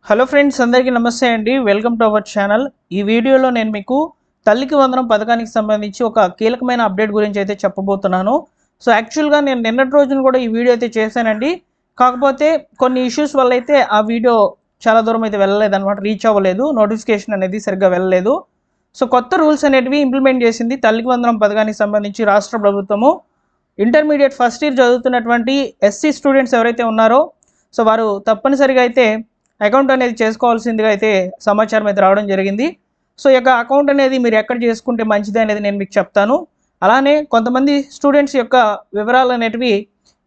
Hello friends, అందరికీ నమస్తే అండి. Welcome to our channel. ఈ వీడియోలో నేను మీకు తల్లికి వందనం పథకానికి సంబంధించి ఒక కీలకమైన అప్డేట్ గురించి అయితే చెప్పబోతున్నాను. సో యాక్చువల్గా నేను నిన్నటి రోజున కూడా ఈ వీడియో అయితే చేశానండి. కాకపోతే కొన్ని ఇష్యూస్ వల్ల అయితే ఆ వీడియో చాలా దూరం అయితే వెళ్ళలేదన్నమాట, రీచ్ అవ్వలేదు, నోటిఫికేషన్ అనేది సరిగ్గా వెళ్ళలేదు. సో కొత్త రూల్స్ అనేటివి ఇంప్లిమెంట్ చేసింది తల్లికి వందనం పథకానికి సంబంధించి రాష్ట్ర ప్రభుత్వము. ఇంటర్మీడియట్ ఫస్ట్ ఇయర్ చదువుతున్నటువంటి ఎస్సీ స్టూడెంట్స్ ఎవరైతే ఉన్నారో సో వారు తప్పనిసరిగా అయితే అకౌంట్ అనేది చేసుకోవాల్సిందిగా అయితే సమాచారం అయితే రావడం జరిగింది. సో ఈ యొక్క అకౌంట్ అనేది మీరు ఎక్కడ చేసుకుంటే మంచిది అనేది నేను మీకు చెప్తాను. అలానే కొంతమంది స్టూడెంట్స్ యొక్క వివరాలు అనేటివి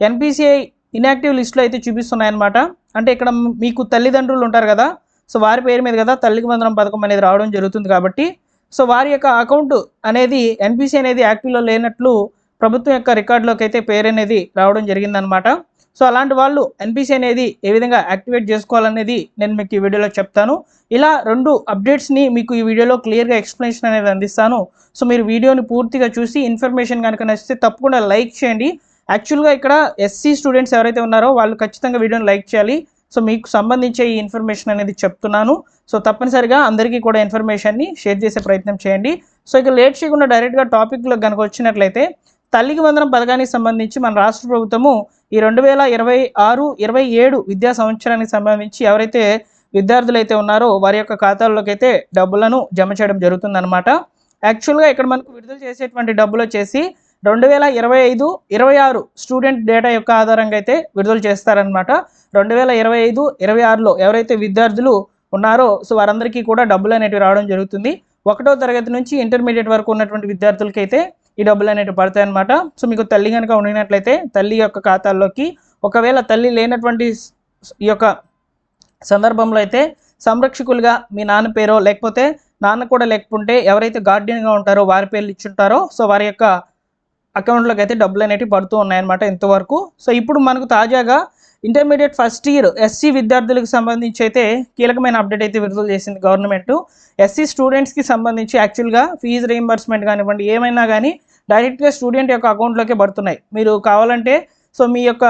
ఎన్పిసిఐ ఇన్యాక్టివ్ లిస్ట్లో అయితే చూపిస్తున్నాయన్నమాట. అంటే ఇక్కడ మీకు తల్లిదండ్రులు ఉంటారు కదా, సో వారి పేరు మీద కదా తల్లికి వందనం పథకం అనేది రావడం జరుగుతుంది. కాబట్టి సో వారి యొక్క అకౌంట్ అనేది ఎన్పిసి అనేది యాక్టివ్లో లేనట్లు ప్రభుత్వం యొక్క రికార్డులోకి అయితే పేరు అనేది రావడం జరిగిందనమాట. సో అలాంటి వాళ్ళు ఎన్పిసి అనేది ఏ విధంగా యాక్టివేట్ చేసుకోవాలనేది నేను మీకు ఈ వీడియోలో చెప్తాను. ఇలా రెండు అప్డేట్స్ని మీకు ఈ వీడియోలో క్లియర్గా ఎక్స్ప్లెనేషన్ అనేది అందిస్తాను. సో మీరు వీడియోని పూర్తిగా చూసి ఇన్ఫర్మేషన్ కనుక నచ్చితే తప్పకుండా లైక్ చేయండి. యాక్చువల్గా ఇక్కడ ఎస్సీ స్టూడెంట్స్ ఎవరైతే ఉన్నారో వాళ్ళు ఖచ్చితంగా వీడియోని లైక్ చేయాలి. సో మీకు సంబంధించే ఈ ఇన్ఫర్మేషన్ అనేది చెప్తున్నాను. సో తప్పనిసరిగా అందరికీ కూడా ఇన్ఫర్మేషన్ని షేర్ చేసే ప్రయత్నం చేయండి. సో ఇక లేట్ చేయకుండా డైరెక్ట్గా టాపిక్లో కనుక వచ్చినట్లయితే తల్లికి వందనం పథకానికి సంబంధించి మన రాష్ట్ర ప్రభుత్వము ఈ 2026-27 విద్యా సంవత్సరానికి సంబంధించి ఎవరైతే విద్యార్థులు అయితే ఉన్నారో వారి యొక్క ఖాతాల్లోకి అయితే డబ్బులను జమ చేయడం జరుగుతుందన్నమాట. యాక్చువల్గా ఇక్కడ మనకు విడుదల చేసేటువంటి డబ్బులు వచ్చేసి 2025-26 స్టూడెంట్ డేటా యొక్క ఆధారంగా అయితే విడుదల చేస్తారనమాట. 2025-26లో ఎవరైతే విద్యార్థులు ఉన్నారో సో వారందరికీ కూడా డబ్బులు అనేటివి రావడం జరుగుతుంది. 1వ తరగతి నుంచి ఇంటర్మీడియట్ వరకు ఉన్నటువంటి విద్యార్థులకి అయితే ఈ డబ్బులు అనేవి పడతాయి అన్నమాట. సో మీకు తల్లి కనుక ఉండినట్లయితే తల్లి యొక్క ఖాతాల్లోకి, ఒకవేళ తల్లి లేనటువంటి ఈ యొక్క సందర్భంలో అయితే సంరక్షకులుగా మీ నాన్న పేరో లేకపోతే నాన్న కూడా లేకపోతే ఎవరైతే గార్డియన్గా ఉంటారో వారి పేర్లు ఇచ్చుంటారో సో వారి యొక్క అకౌంట్లోకి అయితే డబ్బులు అనేవి పడుతూ ఉన్నాయన్నమాట ఇంతవరకు. సో ఇప్పుడు మనకు తాజాగా ఇంటర్మీడియట్ ఫస్ట్ ఇయర్ ఎస్సీ విద్యార్థులకు సంబంధించి అయితే కీలకమైన అప్డేట్ అయితే విడుదల చేసింది గవర్నమెంట్. ఎస్సీ స్టూడెంట్స్కి సంబంధించి యాక్చువల్గా ఫీజు రీయింబర్స్మెంట్ కానివ్వండి ఏమైనా కానీ డైరెక్ట్గా స్టూడెంట్ యొక్క అకౌంట్లోకే పడుతున్నాయి. మీరు కావాలంటే సో మీ యొక్క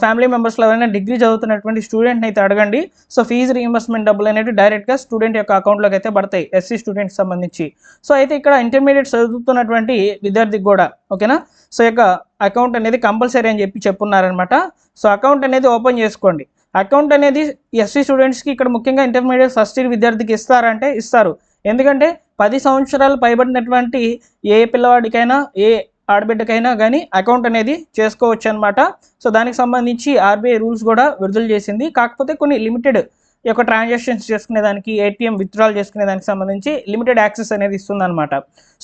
ఫ్యామిలీ మెంబర్స్లో ఎవరైనా డిగ్రీ చదువుతున్నటువంటి స్టూడెంట్ని అయితే అడగండి. సో ఫీజు రీయింబర్స్మెంట్ డబ్బులు అనేవి డైరెక్ట్గా స్టూడెంట్ యొక్క అకౌంట్లోకి అయితే పడతాయి ఎస్సీ స్టూడెంట్కి సంబంధించి. సో అయితే ఇక్కడ ఇంటర్మీడియట్ చదువుతున్నటువంటి విద్యార్థికి కూడా ఓకేనా, సో యొక్క అకౌంట్ అనేది కంపల్సరీ అని చెప్పున్నారనమాట. సో అకౌంట్ అనేది ఓపెన్ చేసుకోండి. అకౌంట్ అనేది ఎస్సీ స్టూడెంట్స్కి ఇక్కడ ముఖ్యంగా ఇంటర్మీడియట్ ఫస్ట్ ఇయర్ విద్యార్థికి ఇస్తారంటే ఇస్తారు. ఎందుకంటే 10 సంవత్సరాలు పైబడినటువంటి ఏ పిల్లవాడికైనా ఏ ఆడబిడ్డకైనా కానీ అకౌంట్ అనేది చేసుకోవచ్చు అనమాట. సో దానికి సంబంధించి ఆర్బీఐ రూల్స్ కూడా విడుదల చేసింది. కాకపోతే కొన్ని లిమిటెడ్ ఈ యొక్క ట్రాన్సాక్షన్స్ చేసుకునేదానికి, ఏటీఎం విత్డ్రాల్ చేసుకునేదానికి సంబంధించి లిమిటెడ్ యాక్సెస్ అనేది ఇస్తుందన్నమాట.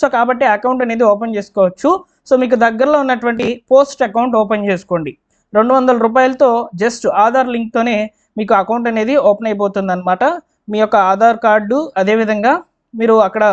సో కాబట్టి అకౌంట్ అనేది ఓపెన్ చేసుకోవచ్చు. సో మీకు దగ్గరలో ఉన్నటువంటి పోస్ట్ అకౌంట్ ఓపెన్ చేసుకోండి. 200 రూపాయలతో జస్ట్ ఆధార్ లింక్తోనే మీకు అకౌంట్ అనేది ఓపెన్ అయిపోతుంది అనమాట. మీ యొక్క ఆధార్ కార్డు, అదేవిధంగా మీరు అక్కడ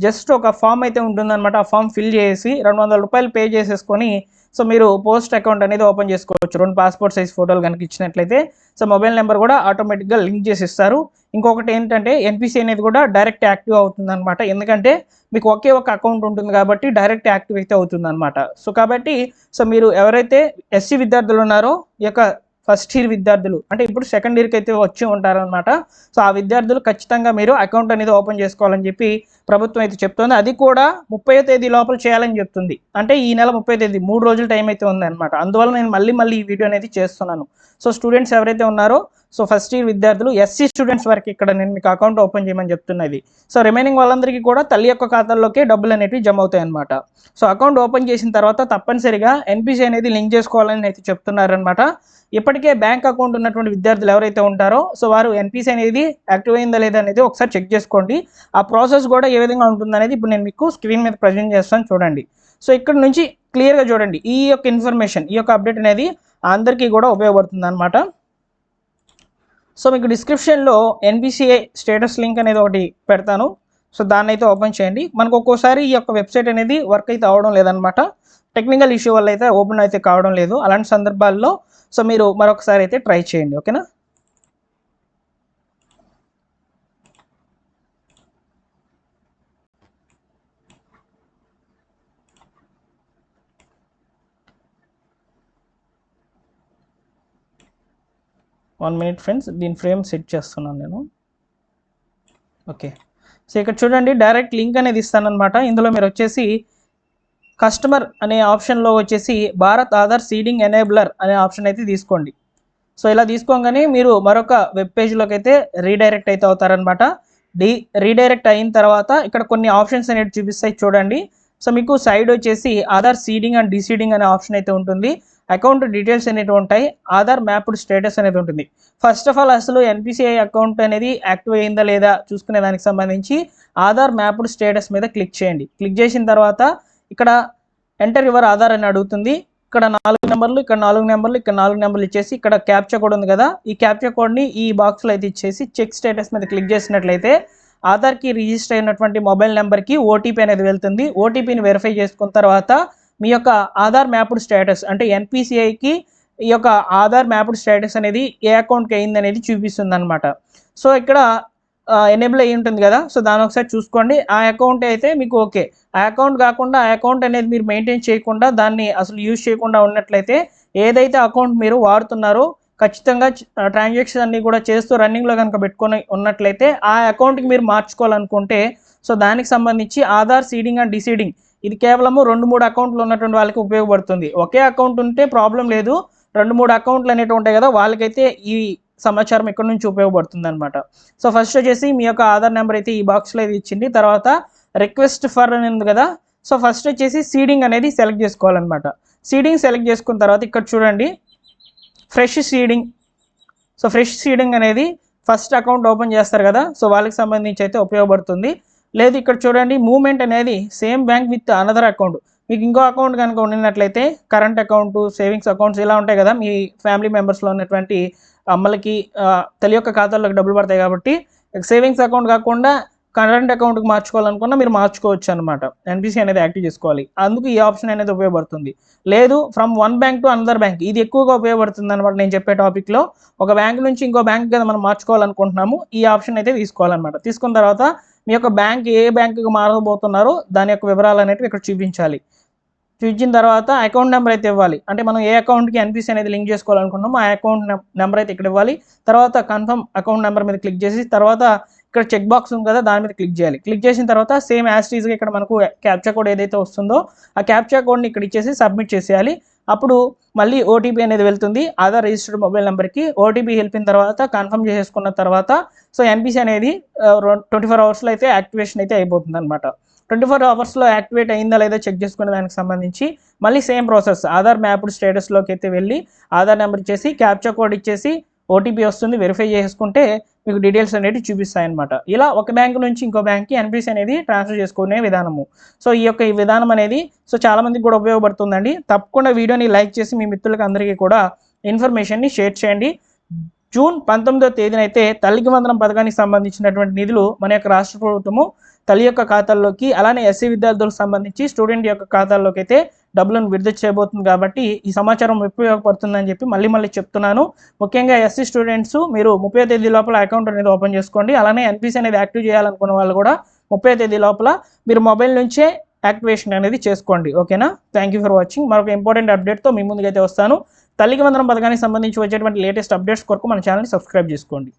జస్ట్ ఒక ఫామ్ అయితే ఉంటుందన్నమాట. ఆ ఫామ్ ఫిల్ చేసి 200 రూపాయలు పే చేసేసుకొని సో మీరు పోస్ట్ అకౌంట్ అనేది ఓపెన్ చేసుకోవచ్చు. 2 పాస్పోర్ట్ సైజ్ ఫోటోలు కనుక ఇచ్చినట్లయితే సో మొబైల్ నెంబర్ కూడా ఆటోమేటిక్గా లింక్ చేసి ఇస్తారు. ఇంకొకటి ఏంటంటే ఎన్పిసి అనేది కూడా డైరెక్ట్ యాక్టివ్ అవుతుందన్నమాట. ఎందుకంటే మీకు ఒకే ఒక అకౌంట్ ఉంటుంది కాబట్టి డైరెక్ట్ యాక్టివ్ అయితే అవుతుందన్నమాట. సో కాబట్టి సో మీరు ఎవరైతే ఎస్సీ విద్యార్థులు ఉన్నారో ఈ యొక్క ఫస్ట్ ఇయర్ విద్యార్థులు అంటే ఇప్పుడు సెకండ్ ఇయర్కి అయితే వచ్చి ఉంటారనమాట. సో ఆ విద్యార్థులు ఖచ్చితంగా మీరు అకౌంట్ అనేది ఓపెన్ చేసుకోవాలని చెప్పి ప్రభుత్వం అయితే చెప్తుంది. అది కూడా 30వ తేదీ లోపల చేయాలని చెప్తుంది. అంటే ఈ నెల 30వ తేదీ 3 రోజుల టైం అయితే ఉంది అనమాట. అందువల్ల నేను మళ్ళీ ఈ వీడియో అనేది చేస్తున్నాను. సో స్టూడెంట్స్ ఎవరైతే ఉన్నారో సో ఫస్ట్ ఇయర్ విద్యార్థులు ఎస్సీ స్టూడెంట్స్ వరకు ఇక్కడ నేను మీకు అకౌంట్ ఓపెన్ చేయమని చెప్తున్నది. సో రిమైనింగ్ వాళ్ళందరికీ కూడా తల్లి యొక్క ఖాతాల్లోకి డబ్బులు అనేవి జమ అవుతాయి అనమాట. సో అకౌంట్ ఓపెన్ చేసిన తర్వాత తప్పనిసరిగా ఎన్పిసి అనేది లింక్ చేసుకోవాలని అయితే చెప్తున్నారనమాట. ఇప్పటికే బ్యాంక్ అకౌంట్ ఉన్నటువంటి విద్యార్థులు ఎవరైతే ఉంటారో సో వారు ఎన్పిసి అనేది యాక్టివ్ అయిందా లేదా అనేది ఒకసారి చెక్ చేసుకోండి. ఆ ప్రాసెస్ కూడా ఏ విధంగా ఉంటుందనేది ఇప్పుడు నేను మీకు స్క్రీన్ మీద ప్రజెంట్ చేస్తాను చూడండి. సో ఇక్కడ నుంచి క్లియర్గా చూడండి. ఈ యొక్క ఇన్ఫర్మేషన్, ఈ యొక్క అప్డేట్ అనేది అందరికీ కూడా ఉపయోగపడుతుంది అనమాట. సో మీకు డిస్క్రిప్షన్లో ఎన్పిసిఐ స్టేటస్ లింక్ అనేది ఒకటి పెడతాను. సో దాన్ని అయితే ఓపెన్ చేయండి. మనకు ఒక్కోసారి ఈ యొక్క వెబ్సైట్ అనేది వర్క్ అయితే అవడం లేదనమాట. టెక్నికల్ ఇష్యూ వల్ల అయితే ఓపెన్ అయితే కావడం లేదు. అలాంటి సందర్భాల్లో సో మీరు మరొకసారి అయితే ట్రై చేయండి. ఓకేనా. 1 minute ఫ్రెండ్స్, దీని ఫ్రేమ్ సెట్ చేస్తున్నాను నేను. ఓకే, సో ఇక్కడ చూడండి డైరెక్ట్ లింక్ అనేది ఇస్తానన్నమాట. ఇందులో మీరు వచ్చేసి కస్టమర్ అనే ఆప్షన్లో వచ్చేసి భారత్ ఆధార్ సీడింగ్ ఎనేబులర్ అనే ఆప్షన్ అయితే తీసుకోండి. సో ఇలా తీసుకోగానే మీరు మరొక వెబ్ పేజ్లోకి అయితే రీడైరెక్ట్ అయితే అవుతారనమాట. రీడైరెక్ట్ అయిన తర్వాత ఇక్కడ కొన్ని ఆప్షన్స్ అనేవి చూపిస్తాయి చూడండి. సో మీకు సైడ్ వచ్చేసి ఆధార్ సీడింగ్ అండ్ డీసీడింగ్ అనే ఆప్షన్ అయితే ఉంటుంది. అకౌంట్ డీటెయిల్స్ అనేవి ఉంటాయి. ఆధార్ మ్యాప్డ్ స్టేటస్ అనేది ఉంటుంది. ఫస్ట్ ఆఫ్ ఆల్ అసలు ఎన్పిసిఐ అకౌంట్ అనేది యాక్టివ్ అయిందా లేదా చూసుకునే దానికి సంబంధించి ఆధార్ మ్యాప్డ్ స్టేటస్ మీద క్లిక్ చేయండి. క్లిక్ చేసిన తర్వాత ఇక్కడ ఎంటర్ యువర్ ఆధార్ అని అడుగుతుంది. ఇక్కడ 4 నెంబర్లు, ఇక్కడ 4 నెంబర్లు, ఇక్కడ 4 నెంబర్లు ఇచ్చేసి ఇక్కడ క్యాప్చా కోడ్ ఉంది కదా, ఈ క్యాప్చా కోడ్ని ఈ బాక్స్లో అయితే ఇచ్చేసి చెక్ స్టేటస్ మీద క్లిక్ చేసినట్లయితే ఆధార్కి రిజిస్టర్ అయినటువంటి మొబైల్ నెంబర్కి ఓటీపీ అనేది వెళ్తుంది. ఓటీపీని వెరిఫై చేసుకున్న తర్వాత మీ యొక్క ఆధార్ మ్యాప్డ్ స్టేటస్ అంటే ఎన్పిసిఐకి ఈ యొక్క ఆధార్ మ్యాప్డ్ స్టేటస్ అనేది ఏ అకౌంట్కి అయింది అనేది చూపిస్తుంది అనమాట. సో ఇక్కడ ఎనేబుల్ అయ్యి ఉంటుంది కదా, సో దాని ఒకసారి చూసుకోండి. ఆ అకౌంట్ అయితే మీకు ఓకే. ఆ అకౌంట్ కాకుండా ఆ అకౌంట్ అనేది మీరు మెయింటైన్ చేయకుండా దాన్ని అసలు యూజ్ చేయకుండా ఉన్నట్లయితే ఏదైతే అకౌంట్ మీరు వాడుతున్నారో ఖచ్చితంగా ట్రాన్సాక్షన్ అన్నీ కూడా చేస్తూ రన్నింగ్లో కనుక పెట్టుకొని ఉన్నట్లయితే ఆ అకౌంట్కి మీరు మార్చుకోవాలనుకుంటే సో దానికి సంబంధించి ఆధార్ సీడింగ్ అండ్ డీసీడింగ్ ఇది కేవలము 2-3 అకౌంట్లు ఉన్నటువంటి వాళ్ళకి ఉపయోగపడుతుంది. ఒకే అకౌంట్ ఉంటే ప్రాబ్లం లేదు. 2-3 అకౌంట్లు అనేవి ఉంటాయి కదా, వాళ్ళకైతే ఈ సమాచారం ఇక్కడ నుంచి ఉపయోగపడుతుంది అనమాట. సో ఫస్ట్ వచ్చేసి మీ యొక్క ఆధార్ నెంబర్ అయితే ఈ బాక్స్లో అయితే ఇచ్చింది. తర్వాత రిక్వెస్ట్ ఫర్ అని ఉంది కదా, సో ఫస్ట్ వచ్చేసి సీడింగ్ అనేది సెలెక్ట్ చేసుకోవాలన్నమాట. సీడింగ్ సెలెక్ట్ చేసుకున్న తర్వాత ఇక్కడ చూడండి fresh seeding. So fresh seeding అనేది ఫస్ట్ అకౌంట్ ఓపెన్ చేస్తారు కదా, సో వాళ్ళకి సంబంధించి అయితే ఉపయోగపడుతుంది. లేదు ఇక్కడ చూడండి మూవ్మెంట్ అనేది same bank with another account. మీకు ఇంకో అకౌంట్ కనుక ఉన్నట్లయితే కరెంట్ అకౌంట్, సేవింగ్స్ అకౌంట్స్ ఇలా ఉంటాయి కదా, మీ ఫ్యామిలీ మెంబర్స్లో ఉన్నటువంటి అమ్మలకి తల్లి యొక్క ఖాతాల్లోకి డబ్బులు పడతాయి కాబట్టి సేవింగ్స్ అకౌంట్ కాకుండా కరెంట్ అకౌంట్కి మార్చుకోవాలనుకున్నా మీరు మార్చుకోవచ్చు అనమాట. ఎన్పిసి అనేది యాక్టివ్ చేసుకోవాలి, అందుకు ఈ ఆప్షన్ అనేది ఉపయోగపడుతుంది. లేదు from one bank to another bank, ఇది ఎక్కువగా ఉపయోగపడుతుంది అనమాట. నేను చెప్పే టాపిక్లో ఒక బ్యాంక్ నుంచి ఇంకో బ్యాంక్ కదా మనం మార్చుకోవాలనుకుంటున్నాము, ఈ ఆప్షన్ అయితే తీసుకోవాలన్నమాట. తీసుకున్న తర్వాత మీ యొక్క బ్యాంక్ ఏ బ్యాంకుకి మారబోతున్నారో దాని యొక్క వివరాలు అనేవి ఇక్కడ చూపించాలి. చూపించిన తర్వాత అకౌంట్ నెంబర్ అయితే ఇవ్వాలి. అంటే మనం ఏ అకౌంట్కి ఎన్పిసి అనేది లింక్ చేసుకోవాలనుకుంటున్నామో ఆ అకౌంట్ నెంబర్ అయితే ఇక్కడ ఇవ్వాలి. తర్వాత కన్ఫర్మ్ అకౌంట్ నెంబర్ మీద క్లిక్ చేసి తర్వాత ఇక్కడ చెక్ బాక్స్ ఉంది కదా దాని మీద క్లిక్ చేయాలి. క్లిక్ చేసిన తర్వాత సేమ్ యాజ్ టీజ్గా ఇక్కడ మనకు క్యాప్చా కోడ్ ఏదైతే వస్తుందో ఆ క్యాప్చా కోడ్ని ఇక్కడ ఇచ్చేసి సబ్మిట్ చేసేయాలి. అప్పుడు మళ్ళీ ఓటీపీ అనేది వెళ్తుంది ఆధార్ రిజిస్టర్డ్ మొబైల్ నెంబర్కి. ఓటీపీ వెళ్ళిన తర్వాత కన్ఫర్మ్ చేసేసుకున్న తర్వాత సో ఎన్పిసి అనేది 24 అవర్స్లో అయితే యాక్టివేషన్ అయితే అయిపోతుంది అనమాట. 24 అవర్స్లో యాక్టివేట్ అయిందా లేదా చెక్ చేసుకునే దానికి సంబంధించి మళ్ళీ సేమ్ ప్రాసెస్ ఆధార్ మ్యాప్డ్ స్టేటస్లోకి అయితే వెళ్ళి ఆధార్ నెంబర్ ఇచ్చేసి క్యాప్చా కోడ్ ఇచ్చేసి ఓటీపీ వస్తుంది, వెరిఫై చేసుకుంటే మీకు డీటెయిల్స్ అనేవి చూపిస్తాయి అనమాట. ఇలా ఒక బ్యాంక్ నుంచి ఇంకో బ్యాంక్కి ఎన్పిసి అనేది ట్రాన్స్ఫర్ చేసుకునే విధానము. సో ఈ విధానం అనేది సో చాలామందికి కూడా ఉపయోగపడుతుందండి. తప్పకుండా వీడియోని లైక్ చేసి మీ మిత్రులకు అందరికీ కూడా ఇన్ఫర్మేషన్ని షేర్ చేయండి. జూన్ 19వ తేదీన అయితే తల్లికి వందనం పథకానికి సంబంధించినటువంటి నిధులు మన యొక్క రాష్ట్ర ప్రభుత్వము తల్లి యొక్క ఖాతాల్లోకి అలానే ఎస్సీ విద్యార్థులకు సంబంధించి స్టూడెంట్ యొక్క ఖాతాల్లోకి అయితే డబ్బులను విడుదల చేయబోతుంది. కాబట్టి ఈ సమాచారం ఉపయోగపడుతుందని చెప్పి మళ్ళీ చెప్తున్నాను. ముఖ్యంగా ఎస్సీ స్టూడెంట్స్ మీరు 30వ తేదీ లోపల అకౌంట్ అనేది ఓపెన్ చేసుకోండి. అలానే ఎన్పిసి అనేది యాక్టివ్ చేయాలనుకున్న వాళ్ళు కూడా 30వ తేదీ లోపల మీరు మొబైల్ నుంచే యాక్టివేషన్ అనేది చేసుకోండి. ఓకేనా? Thank you for watching. మరొక ఇంపార్టెంట్ అప్డేట్తో మీ ముందుకైతే వస్తాను. తల్లికి వందనం పథకానికి సంబంధించి వచ్చేటువంటి లేటెస్ట్ అప్డేట్స్ కొరకు మన ఛానల్ని సబ్స్క్రైబ్ చేసుకోండి.